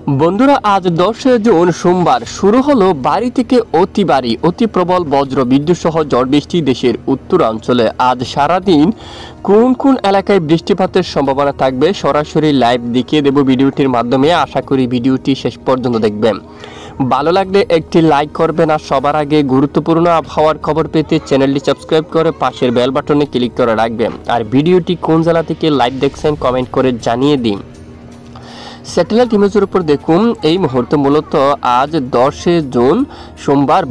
বন্ধুরা, আজ 10 জুন সোমবার শুরু হলো ভারী থেকে অতি ভারী অতি প্রবল বজ্র বিদ্যুৎ সহ ঝড় বৃষ্টি দেশের উত্তরাঞ্চলে। আজ সারাদিন কোন কোন এলাকায় বৃষ্টিপাতের সম্ভাবনা থাকবে সরাসরি লাইভ দেখিয়ে দেব ভিডিওটির মাধ্যমে। আশা করি ভিডিওটি শেষ পর্যন্ত দেখবেন। ভালো লাগলে একটি লাইক করবেন, আর সবার আগে গুরুত্বপূর্ণ আবহাওয়ার খবর পেতে চ্যানেলটি সাবস্ক্রাইব করে পাশের বেল বাটনে ক্লিক করে রাখবেন। আর ভিডিওটি কোন জেলা থেকে লাইভ দেখছেন কমেন্ট করে জানিয়ে দিন। স্যাটেলাইট ইমেজের উপর দেখুন, এই মুহূর্তে মূলত আজ 10 জুন সোমবার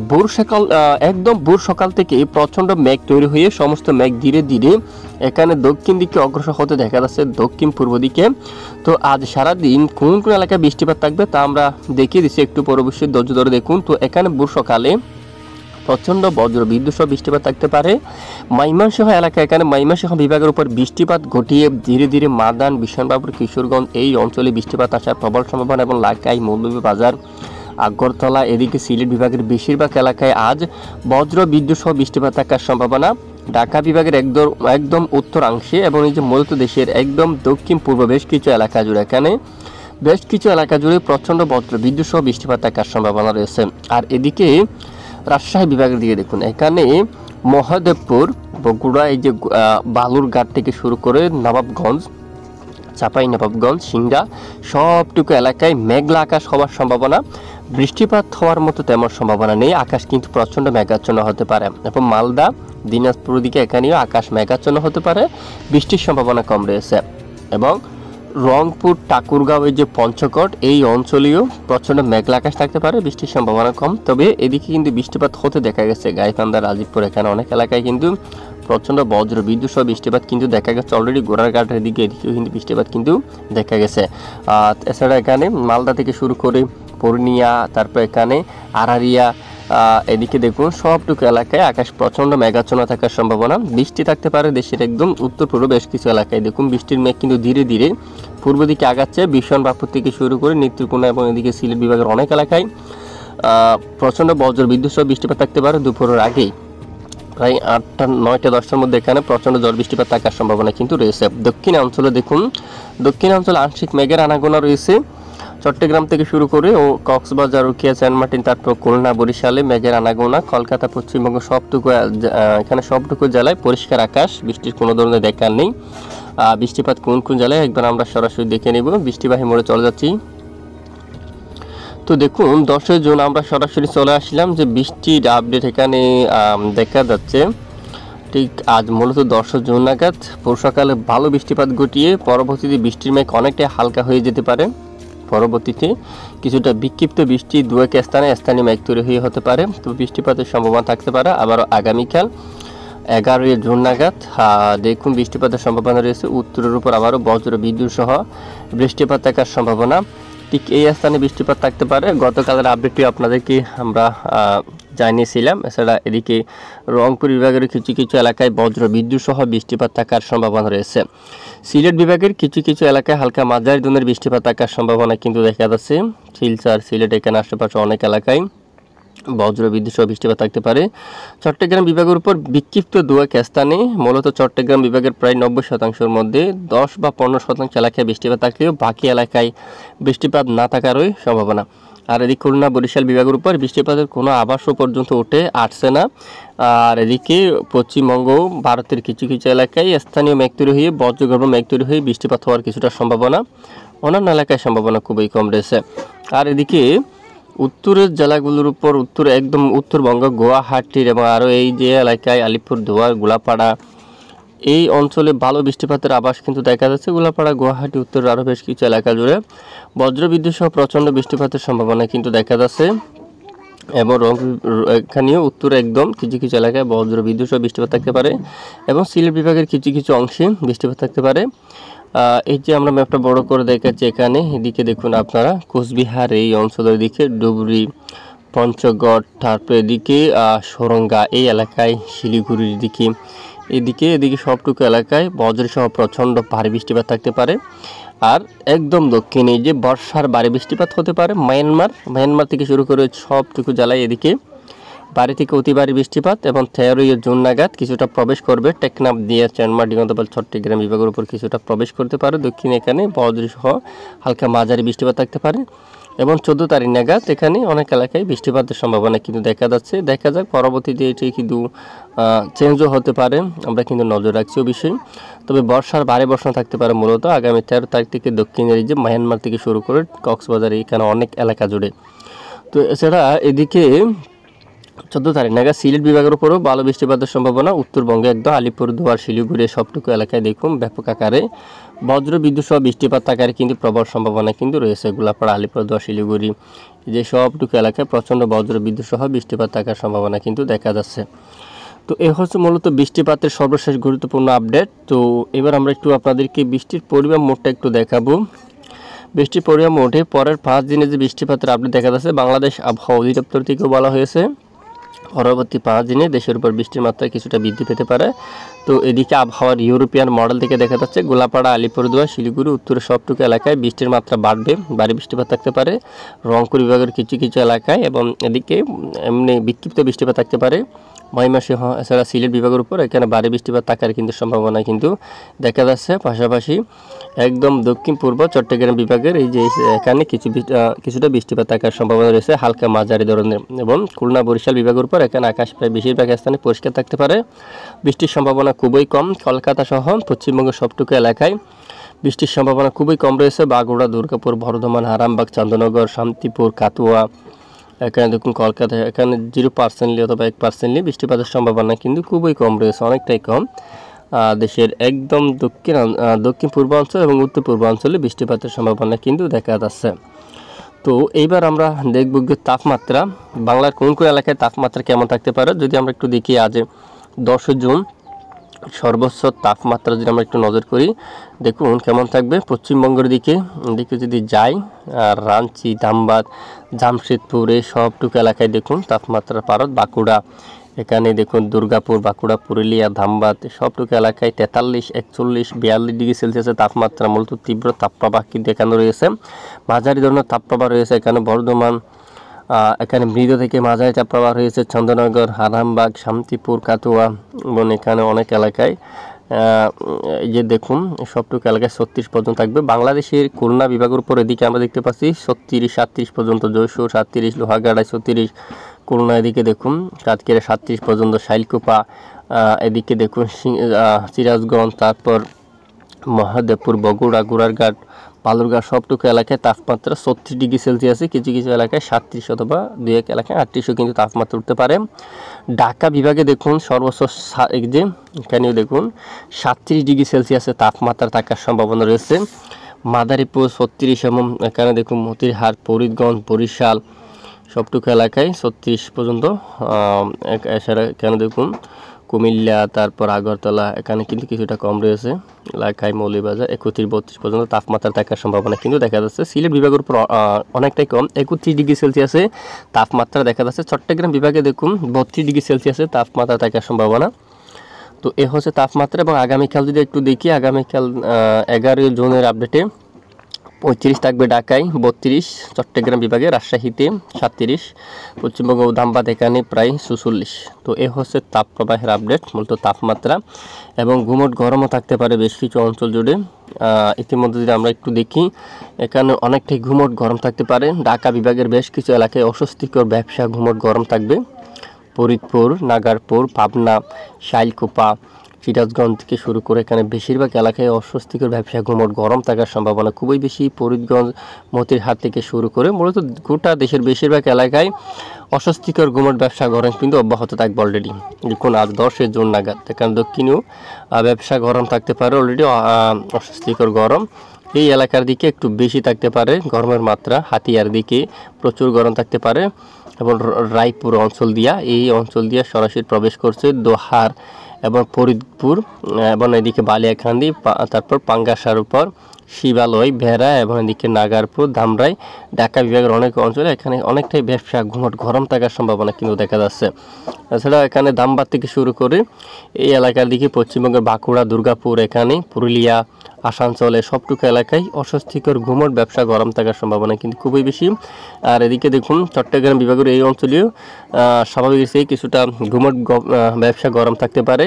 একদম ভোর সকাল থেকে প্রচণ্ড মেঘ তৈরি হয়ে সমস্ত মেঘ ধীরে ধীরে এখানে দক্ষিণ দিকে অগ্রসর হতে দেখা যাচ্ছে, দক্ষিণ পূর্ব দিকে। তো আজ সারাদিন কোন কোন এলাকায় বৃষ্টিপাত থাকবে তা আমরা দেখিয়ে দিচ্ছি, একটু পরবর্তী ধৈর্য ধরে দেখুন। তো এখানে ভোর সকালে প্রচণ্ড বজ্র বিদ্যুৎ সহ বৃষ্টিপাত থাকতে পারে ময়মনসিংহ এলাকায়। এখানে ময়মনসিংহ বিভাগের উপর বৃষ্টিপাত ঘটিয়ে ধীরে ধীরে মাদান, বিশনবাবুর, কিশোরগঞ্জ এই অঞ্চলে বৃষ্টিপাত আসার প্রবল সম্ভাবনা এবং লাখাই, মৌলভীবাজার, আগরতলা এদিকে সিলেট বিভাগের বেশিরভাগ এলাকায় আজ বজ্র বিদ্যুৎ সহ বৃষ্টিপাত থাকার সম্ভাবনা। ঢাকা বিভাগের একদম উত্তরাংশে এবং এই যে মূলত দেশের একদম দক্ষিণ পূর্ব বেশ কিছু এলাকা জুড়ে বেশ কিছু এলাকা জুড়ে প্রচণ্ড বজ্র বিদ্যুৎ সহ বৃষ্টিপাত থাকার সম্ভাবনা রয়েছে। আর এদিকে রাজশাহী বিভাগের দিকে দেখুন, এখানে মহাদেবপুর, বগুড়া, এই যে বালুরঘাট থেকে শুরু করে নবাবগঞ্জ, চাঁপাইনবাবগঞ্জ, সিংড়া সবটুকু এলাকায় মেঘলা আকাশ হওয়ার সম্ভাবনা। বৃষ্টিপাত হওয়ার মতো তেমন সম্ভাবনা নেই, আকাশ কিন্তু প্রচণ্ড মেঘাচ্ছন্ন হতে পারে। এবং মালদা, দিনাজপুর দিকে এখানেও আকাশ মেঘাচ্ছন্ন হতে পারে, বৃষ্টির সম্ভাবনা কম রয়েছে। এবং রংপুর, ঠাকুরগাঁও, এই যে পঞ্চকোট এই অঞ্চলেও প্রচণ্ড মেঘলা আকাশ থাকতে পারে, বৃষ্টির সম্ভাবনা কম। তবে এদিকে কিন্তু বৃষ্টিপাত হতে দেখা গেছে গাইবান্ধা, রাজীবপুর এখানে অনেক এলাকায় কিন্তু প্রচণ্ড বজ্র বিদ্যুৎ সহ বৃষ্টিপাত কিন্তু দেখা গেছে অলরেডি। গোড়ারঘাটের দিকে এদিকেও কিন্তু বৃষ্টিপাত কিন্তু দেখা গেছে। এছাড়া এখানে মালদা থেকে শুরু করে পূর্ণিয়া, তারপর এখানে আড়ারিয়া এদিকে দেখুন সবটুকু এলাকায় আকাশ প্রচণ্ড মেঘাচ্ছন্ন থাকার সম্ভাবনা। বৃষ্টি থাকতে পারে দেশের একদম উত্তর পূর্ব বেশ কিছু এলাকায়। দেখুন বৃষ্টির মেঘ কিন্তু ধীরে ধীরে পূর্ব দিকে আগাচ্ছে, বিশনবাবপুর থেকে শুরু করে নেত্রকোনা এবং এদিকে সিলেট বিভাগের অনেক এলাকায় প্রচণ্ড বজ্র বিদ্যুৎ সহ বৃষ্টিপাত থাকতে পারে দুপুরের আগেই। প্রায় 8টা, 9টা, 10টার মধ্যে এখানে প্রচণ্ড ঝড় বৃষ্টিপাত থাকার সম্ভাবনা কিন্তু রয়েছে। দক্ষিণাঞ্চলে দেখুন, দক্ষিণাঞ্চলে আংশিক মেঘের আনাগোনা রয়েছে। চট্টগ্রাম থেকে শুরু করে ও কক্সবাজার, রুকিয়া, সেন্ট মার্টিন, তারপর খুলনা, বরিশালে মেঘের আনাগোনা। কলকাতা, পশ্চিমবঙ্গ এখানে সবটুকু জেলায় পরিষ্কার আকাশ, বৃষ্টির কোনো ধরনের দেখার নেই। বৃষ্টিপাত কোন কোন জেলায় একবার আমরা সরাসরি দেখে নেব। বৃষ্টিবাহী মোড়ে চলে যাচ্ছি। তো দেখুন 10 জুন আমরা সরাসরি চলে আসলাম, যে বৃষ্টির আপডেট এখানে দেখা যাচ্ছে। ঠিক আজ মূলত 10 জুন নাগাদ ভোর সকালে ভালো বৃষ্টিপাত ঘটিয়ে পরবর্তীতে বৃষ্টির মেঘ অনেকটাই হালকা হয়ে যেতে পারে। পরবর্তীতে কিছুটা বিক্ষিপ্ত বৃষ্টি দু এক স্থানীয় মেঘ তৈরি হয়ে হতে পারে। তো বৃষ্টিপাতের সম্ভাবনা থাকতে পারে আবারও আগামীকাল 11 জুন নাগাদ। দেখুন বৃষ্টিপাতের সম্ভাবনা রয়েছে উত্তরের উপর আবারও বজ্র বিদ্যুৎ সহ বৃষ্টিপাত থাকার সম্ভাবনা। ঠিক এই স্থানে বৃষ্টিপাত থাকতে পারে। গতকালের আপডেটটি আপনাদেরকে আমরা জানিয়েছিলাম। এছাড়া এদিকে রংপুর বিভাগের কিছু কিছু এলাকায় বজ্র বিদ্যুৎ সহ বৃষ্টিপাত থাকার সম্ভাবনা রয়েছে। সিলেট বিভাগের কিছু কিছু এলাকায় হালকা মাঝারি ধরনের বৃষ্টিপাত থাকার সম্ভাবনা কিন্তু দেখা যাচ্ছে। শিলচর, সিলেট এখানে আশেপাশে অনেক এলাকায় বজ্র বিদ্যুৎ সহ বৃষ্টিপাত থাকতে পারে। চট্টগ্রাম বিভাগের উপর বিক্ষিপ্ত দু এক স্থানে, মূলত চট্টগ্রাম বিভাগের প্রায় 90% মধ্যে 10 বা 15% এলাকায় বৃষ্টিপাত থাকলেও বাকি এলাকায় বৃষ্টিপাত না থাকারই সম্ভাবনা। আর এদিকে খুলনা, বরিশাল বিভাগের উপর বৃষ্টিপাতের কোনো আভাসও পর্যন্ত আসছে না। আর এদিকে পশ্চিমবঙ্গ, ভারতের কিছু কিছু এলাকায় স্থানীয় মেঘ তৈরি হয়ে বজ্রগর্ভ মেঘ তৈরি হয়ে বৃষ্টিপাত হওয়ার কিছুটা সম্ভাবনা, অন্যান্য এলাকায় সম্ভাবনা খুবই কম রয়েছে। আর এদিকে উত্তরের জেলাগুলোর উপর একদম উত্তরবঙ্গ, গুয়াহাটির এবং আরও এই যে এলাকায় আলিপুরদুয়ার, গোলাপাড়া এই অঞ্চলে ভালো বৃষ্টিপাতের আভাস কিন্তু দেখা যাচ্ছে। গোলাপাড়া, গুয়াহাটি, উত্তরের আরও বেশ কিছু এলাকা জুড়ে বজ্রবিদ্যুৎ সহ প্রচণ্ড বৃষ্টিপাতের সম্ভাবনা কিন্তু দেখা যাচ্ছে। এবং এখানেও উত্তরে একদম কিছু কিছু এলাকায় বজ্রবিদ্যুৎ সহ বৃষ্টিপাত থাকতে পারে এবং সিলেট বিভাগের কিছু কিছু অংশে বৃষ্টিপাত থাকতে পারে। এই যে আমরা ম্যাপটা বড় করে দেখাচ্ছি, এখানে এদিকে দেখুন আপনারা কোচবিহার এই অঞ্চলের দিকে ডুবরি, পঞ্চগড়, তারপরে এদিকে সরঙ্গা এই এলাকায়, শিলিগুড়ির দিকে এদিকে সবটুকু এলাকায় বজ্রসহ প্রচণ্ড ভারী বৃষ্টিপাত থাকতে পারে। আর একদম দক্ষিণে যে বর্ষার ভারী বৃষ্টিপাত হতে পারে মায়ানমার থেকে শুরু করে সবটুকু জেলায় এদিকে ভারী থেকে অতি ভারী বৃষ্টিপাত। এবং 13 জুন নাগাদ কিছুটা প্রবেশ করবে টেকনাফ দিয়ে চানমার, ডিগন্তপাল, চট্টগ্রাম বিভাগের উপর কিছুটা প্রবেশ করতে পারে। দক্ষিণে এখানে বজ্রসহ হালকা মাঝারি বৃষ্টিপাত থাকতে পারে। এবং 14 তারিখ নাগাদ এখানে অনেক এলাকায় বৃষ্টিপাতের সম্ভাবনা কিন্তু দেখা যাচ্ছে। দেখা যাক পরবর্তীতে এটি কিন্তু চেঞ্জও হতে পারে, আমরা কিন্তু নজর রাখছি অবশ্যই। তবে বর্ষার ভারী বর্ষণ থাকতে পারে মূলত আগামী 13 তারিখ থেকে দক্ষিণের যে মায়ানমার থেকে শুরু করে কক্সবাজার এখানে অনেক এলাকা জুড়ে। তো এছাড়া এদিকে 14 তারিখ নাগাদ সিলেট বিভাগের উপরও ভালো বৃষ্টিপাতের সম্ভাবনা। উত্তরবঙ্গে একদম আলিপুরদুয়ার, শিলিগুড়ি সবটুকু এলাকায় দেখুন ব্যাপক আকারে বজ্র বিদ্যুৎ সহ বৃষ্টিপাত আকারে কিন্তু প্রবল সম্ভাবনা কিন্তু রয়েছে। গোলাপাড়া, আলিপুরদুয়ার, শিলিগুড়ি যে সবটুকু এলাকায় প্রচণ্ড বজ্র বিদ্যুৎ সহ বৃষ্টিপাত থাকার সম্ভাবনা কিন্তু দেখা যাচ্ছে। তো এ হচ্ছে মূলত বৃষ্টিপাতের সর্বশেষ গুরুত্বপূর্ণ আপডেট। তো এবার আমরা একটু আপনাদেরকে বৃষ্টির পরিমাণ মোটটা একটু দেখাবো। বৃষ্টির পরিমাণ মোটে পরের 5 দিনে যে বৃষ্টিপাতের আপডেট দেখা যাচ্ছে, বাংলাদেশ আবহাওয়া অধিদপ্তর থেকেও বলা হয়েছে পরবর্তী 5 দিনে দেশের উপর বৃষ্টির মাত্রা কিছুটা বৃদ্ধি পেতে পারে। তো এদিকে আবহাওয়ার ইউরোপিয়ান মডেল থেকে দেখা যাচ্ছে গোলাপাড়া, আলিপুরদুয়ার, শিলিগুড়ি উত্তরের সবটুকু এলাকায় বৃষ্টির মাত্রা বাড়বে, ভারী বৃষ্টিপাত থাকতে পারে রংপুর বিভাগের কিছু কিছু এলাকায়, এবং এদিকে এমনি বিক্ষিপ্ত বৃষ্টিপাত থাকতে পারে ময়মনসিংহ এছাড়া সিলেট বিভাগের উপর এখানে ভারী বৃষ্টিপাত থাকার কিন্তু সম্ভাবনা কিন্তু দেখা যাচ্ছে। পাশাপাশি একদম দক্ষিণ পূর্ব চট্টগ্রাম বিভাগের এই যে এখানে কিছুটা বৃষ্টিপাত থাকার সম্ভাবনা রয়েছে হালকা মাঝারি ধরনের, এবং খুলনা বরিশাল বিভাগের উপর এখানে আকাশ প্রায় বেশিরভাগ স্থানে পরিষ্কার থাকতে পারে, বৃষ্টির সম্ভাবনা খুবই কম। কলকাতা সহ পশ্চিমবঙ্গের সবটুকু এলাকায় বৃষ্টির সম্ভাবনা খুবই কম রয়েছে। বাগুড়া, দুর্গাপুর, বর্ধমান, আরামবাগ, চন্দ্রনগর, শান্তিপুর, কাতুয়া এখানে দেখুন কলকাতায় এখানে 0% অথবা 1% বৃষ্টিপাতের সম্ভাবনা কিন্তু খুবই কম রয়েছে, অনেকটাই কম। দেশের একদম দক্ষিণ পূর্বাঞ্চল এবং উত্তর পূর্বাঞ্চলে বৃষ্টিপাতের সম্ভাবনা কিন্তু দেখা যাচ্ছে। তো এইবার আমরা দেখব তাপমাত্রা, বাংলার কোন কোন এলাকায় তাপমাত্রা কেমন থাকতে পারে। যদি আমরা একটু দেখি আজ 10 জুন সর্বোচ্চ তাপমাত্রা যদি আমরা একটু নজর করি, দেখুন কেমন থাকবে। পশ্চিমবঙ্গের দিকে যদি যাই, রাঞ্চি, ধানবাদ, জামশেদপুর এই সবটুকু এলাকায় দেখুন তাপমাত্রা পারদ, বাঁকুড়া এখানে দেখুন দুর্গাপুর, বাঁকুড়া, পুরুলিয়া, ধানবাদ সবটুকু এলাকায় 43, 41, 42 ডিগ্রি সেলসিয়াসের তাপমাত্রা, মূলত তীব্র তাপপ্রবাহ কিন্তু এখানে রয়েছে। মাঝারি ধরনের তাপপ্রবাহ রয়েছে এখানে বর্ধমান, এখানে মৃদু থেকে মাঝারি তাপপ্রবাহ রয়েছে চন্দ্রনগর, আরামবাগ, শান্তিপুর, কাতুয়া এবং এখানে অনেক এলাকায় এই যে দেখুন সবটুকু এলাকায় 36 পর্যন্ত থাকবে। বাংলাদেশের খুলনা বিভাগের উপর এদিকে আমরা দেখতে পাচ্ছি 36, 37 পর্যন্ত, যশোর 37, লোহাগাড়ায় 36, খুলনা এদিকে দেখুন কাজকেরে 37 পর্যন্ত, শাইলকুপা এদিকে দেখুন সিরাজগঞ্জ, তারপর মহাদেবপুর, বগুড়া, গোড়ারঘাট, বালুরঘাট সবটুকু এলাকায় তাপমাত্রা 36 ডিগ্রি সেলসিয়াসে, কিছু কিছু এলাকায় 37 অথবা 2-1 এলাকায় 38 কিন্তু তাপমাত্রা উঠতে পারে। ঢাকা বিভাগে দেখুন সর্বোচ্চ যে এখানেও দেখুন 37 ডিগ্রি সেলসিয়াসে তাপমাত্রা থাকার সম্ভাবনা রয়েছে। মাদারীপুর 36 এবং এখানে দেখুন মতিরহাট, ফরিদগঞ্জ, বরিশাল সবটুকু এলাকায় 36 পর্যন্ত। এছাড়া এখানে দেখুন কুমিল্লা, তারপর আগরতলা এখানে কিন্তু কিছুটা কম রয়েছে, এলাকায় মৌলভীবাজার 31, 32 পর্যন্ত তাপমাত্রা থাকার সম্ভাবনা কিন্তু দেখা যাচ্ছে। সিলেট বিভাগের উপর অনেকটাই কম, 31 ডিগ্রি সেলসিয়াসে তাপমাত্রা দেখা যাচ্ছে। চট্টগ্রাম বিভাগে দেখুন 32 ডিগ্রি সেলসিয়াসে তাপমাত্রা থাকার সম্ভাবনা। তো এ হচ্ছে তাপমাত্রা। এবং আগামীকাল যদি একটু দেখি, আগামীকাল 11 জুনের আপডেটে 35 থাকবে ঢাকায়, 32 চট্টগ্রাম বিভাগে, রাজশাহীতে 37, পশ্চিমবঙ্গ ও ধানবাদ এখানে প্রায় 46। তো এ হচ্ছে তাপপ্রবাহের আপডেট, মূলত তাপমাত্রা। এবং গুমোট গরমও থাকতে পারে বেশ কিছু অঞ্চল জুড়ে। ইতিমধ্যে যদি আমরা একটু দেখি এখানে অনেকটাই গুমোট গরম থাকতে পারে। ঢাকা বিভাগের বেশ কিছু এলাকায় অস্বস্তিকর ব্যবসা গুমোট গরম থাকবে। ফরিদপুর, নাগারপুর, পাবনা, শাইলকুপা, সিরাজগঞ্জ থেকে শুরু করে এখানে বেশিরভাগ এলাকায় অস্বস্তিকর ব্যবসা গুমোট গরম থাকার সম্ভাবনা খুবই বেশি। ফরিদগঞ্জ, মতিরহাট থেকে শুরু করে মূলত গোটা দেশের বেশিরভাগ এলাকায় অস্বস্তিকর গুমোট ব্যবসা গরম কিন্তু অব্যাহত থাকবে অলরেডি। দেখুন আজ 10 জুন নাগাদ এখানে দক্ষিণেও ব্যবসা গরম থাকতে পারে, অলরেডি অস্বস্তিকর গরম এই এলাকার দিকে একটু বেশি থাকতে পারে গরমের মাত্রা। হাতিয়ার দিকে প্রচুর গরম থাকতে পারে এবং রায়পুর অঞ্চল এই অঞ্চল দিয়া সরাসরি প্রবেশ করছে দোহার এবং ফরিদপুর এবং এদিকে বালিয়াকান্দি, তারপর পাঙ্গাসার উপর শিবালয়, ভেড়া এবং এদিকে নাগারপুর, ধামরাই, ঢাকা বিভাগের অনেক অঞ্চলে এখানে অনেকটাই ব্যবসা ঘুমট গরম থাকার সম্ভাবনা কিন্তু দেখা যাচ্ছে। এছাড়া এখানে ধামবাদ থেকে শুরু করে এই এলাকার দিকে পশ্চিমবঙ্গের বাঁকুড়া, দুর্গাপুর, এখানে পুরুলিয়া, আসানসোল সবটুকু এলাকায় অস্বস্তিকর ঘুমট ব্যবসা গরম থাকার সম্ভাবনা কিন্তু খুবই বেশি। আর এদিকে দেখুন চট্টগ্রাম বিভাগের এই অঞ্চলেও স্বাভাবিক কিছুটা ঘুমট ব্যবসা গরম থাকতে পারে।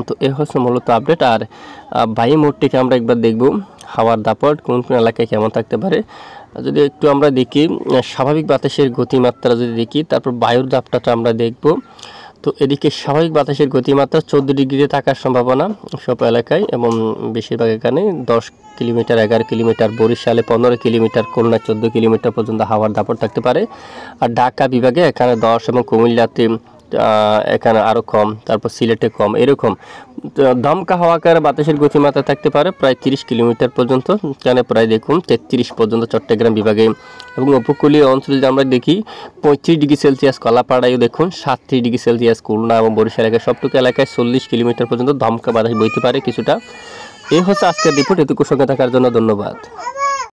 তো এ হচ্ছে মূলত আপডেট। আর বায়ু মোডটিকে আমরা একবার দেখব, হাওয়ার দাপট কোন কোন এলাকায় কেমন থাকতে পারে। যদি একটু আমরা দেখি স্বাভাবিক বাতাসের গতিমাত্রা যদি দেখি, তারপর বায়ুর দাপটাটা আমরা দেখব। তো এদিকে স্বাভাবিক বাতাসের গতিমাত্রা 14 ডিগ্রিতে থাকার সম্ভাবনা সব এলাকায়, এবং বেশিরভাগ এখানে 10 কিলোমিটার, 11 কিলোমিটার, বরিশালে 15 কিলোমিটার, খুলনা 14 কিলোমিটার পর্যন্ত হাওয়ার দাপট থাকতে পারে। আর ঢাকা বিভাগে এখানে 10 এবং কুমিল্লাতে এখানে আরও কম, তারপর সিলেটে কম, এরকম দমকা হাওয়াকার বাতাসের গতিমাত্রা থাকতে পারে প্রায় 30 কিলোমিটার পর্যন্ত। এখানে প্রায় দেখুন 33 পর্যন্ত চট্টগ্রাম বিভাগে, এবং উপকূলীয় অঞ্চলে যদি আমরা দেখি 35 ডিগ্রি সেলসিয়াস কলাপাড়ায়ও দেখুন, 37 ডিগ্রি সেলসিয়াস খুলনা এবং বরিশাল এলাকায়, সবটুকু এলাকায় 40 কিলোমিটার পর্যন্ত দমকা বাতাস বইতে পারে কিছুটা। এই হচ্ছে আজকের রিপোর্ট। এটুকু সঙ্গে থাকার জন্য ধন্যবাদ।